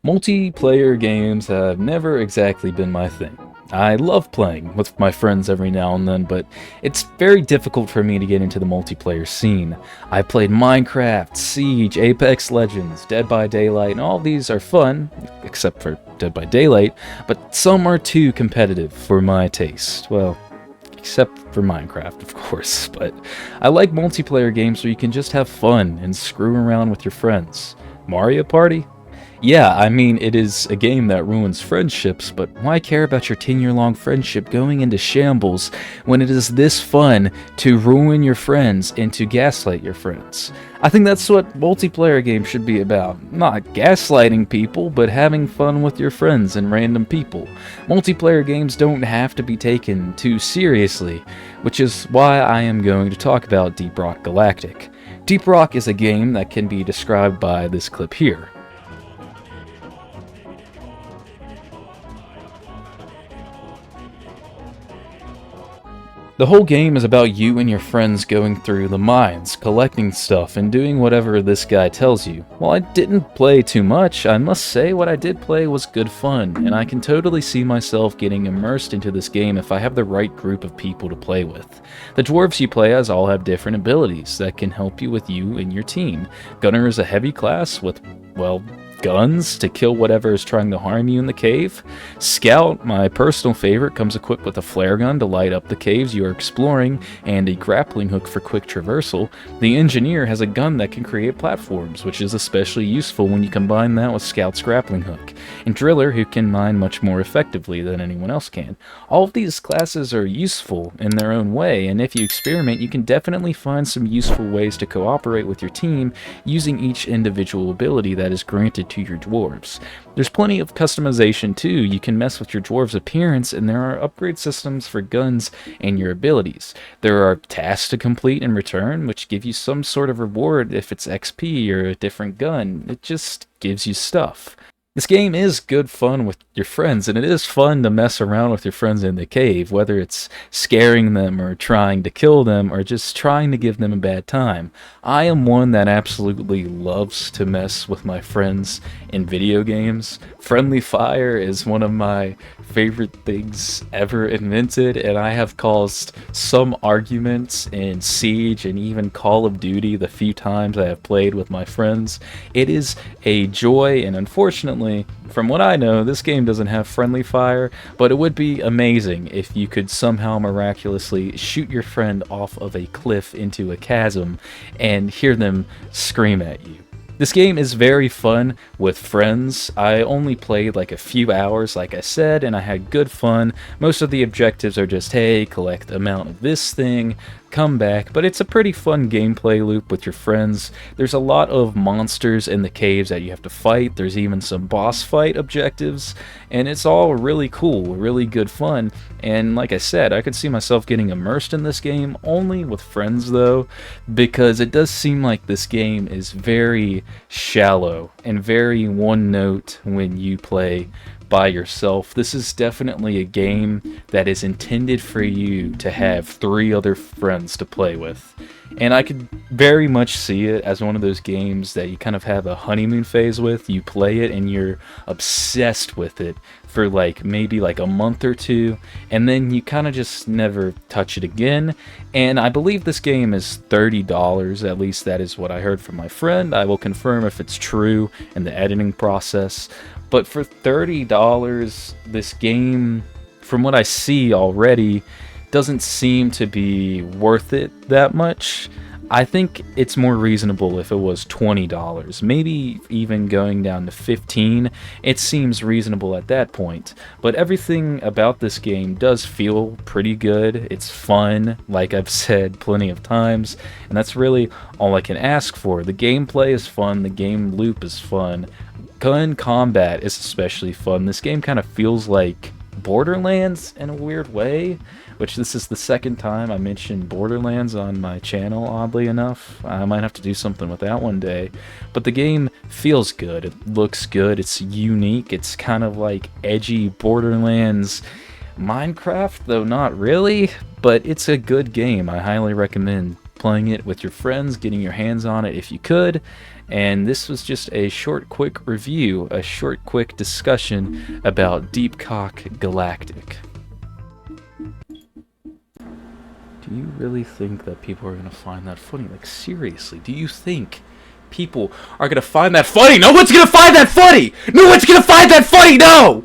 Multiplayer games have never exactly been my thing. I love playing with my friends every now and then, but it's very difficult for me to get into the multiplayer scene. I played Minecraft, Siege, Apex Legends, Dead by Daylight, and all these are fun, except for Dead by Daylight, but some are too competitive for my taste. Well, except for Minecraft, of course, but I like multiplayer games where you can just have fun and screw around with your friends. Mario Party? Yeah, I mean, it is a game that ruins friendships, but why care about your 10-year-long friendship going into shambles when it is this fun to ruin your friends and to gaslight your friends? I think that's what multiplayer games should be about. Not gaslighting people, but having fun with your friends and random people. Multiplayer games don't have to be taken too seriously, which is why I am going to talk about Deep Rock Galactic. Deep Rock is a game that can be described by this clip here. The whole game is about you and your friends going through the mines, collecting stuff, and doing whatever this guy tells you. While I didn't play too much, I must say what I did play was good fun, and I can totally see myself getting immersed into this game if I have the right group of people to play with. The dwarves you play as all have different abilities that can help you with you and your team. Gunner is a heavy class with, well, guns to kill whatever is trying to harm you in the cave. Scout, my personal favorite, comes equipped with a flare gun to light up the caves you are exploring and a grappling hook for quick traversal. The Engineer has a gun that can create platforms, which is especially useful when you combine that with Scout's grappling hook. And Driller, who can mine much more effectively than anyone else can. All of these classes are useful in their own way, and if you experiment, you can definitely find some useful ways to cooperate with your team using each individual ability that is granted to your dwarves. There's plenty of customization too. You can mess with your dwarves' appearance, and there are upgrade systems for guns and your abilities. There are tasks to complete in return, which give you some sort of reward if it's XP or a different gun. It just gives you stuff. This game is good fun with your friends, and it is fun to mess around with your friends in the cave, whether it's scaring them or trying to kill them or just trying to give them a bad time. I am one that absolutely loves to mess with my friends in video games. Friendly fire is one of my favorite things ever invented, and I have caused some arguments in Siege and even Call of Duty the few times I have played with my friends. It is a joy, and unfortunately, from what I know, this game doesn't have friendly fire, but it would be amazing if you could somehow miraculously shoot your friend off of a cliff into a chasm and hear them scream at you. This game is very fun with friends. I only played like a few hours, like I said, and I had good fun. Most of the objectives are just, hey, collect amount of this thing, come back, but it's a pretty fun gameplay loop with your friends. There's a lot of monsters in the caves that you have to fight. There's even some boss fight objectives, and it's all really cool, really good fun. And like I said, I could see myself getting immersed in this game only with friends though, because it does seem like this game is very shallow and very one note when you play by yourself. This is definitely a game that is intended for you to have 3 other friends to play with. And I could very much see it as one of those games that you kind of have a honeymoon phase with. You play it and you're obsessed with it for like maybe like a month or 2, and then you kind of just never touch it again. And I believe this game is $30, at least that is what I heard from my friend. I will confirm if it's true in the editing process. But for $30, this game, from what I see already, doesn't seem to be worth it that much. I think it's more reasonable if it was $20, maybe even going down to $15. It seems reasonable at that point. But everything about this game does feel pretty good. It's fun, like I've said plenty of times, and that's really all I can ask for. The gameplay is fun, the game loop is fun. Gun combat is especially fun. This game kind of feels like Borderlands in a weird way, which this is the second time I mentioned Borderlands on my channel, oddly enough. I might have to do something with that one day. But the game feels good, it looks good, it's unique, it's kind of like edgy Borderlands Minecraft, though not really, but it's a good game. I highly recommend playing it with your friends, getting your hands on it if you could. And this was just a short, quick review, a short, quick discussion about Deep Cock Galactic. Do you really think that people are going to find that funny? Like, seriously, do you think people are going to find that funny? No one's going to find that funny! No one's going to find that funny! No!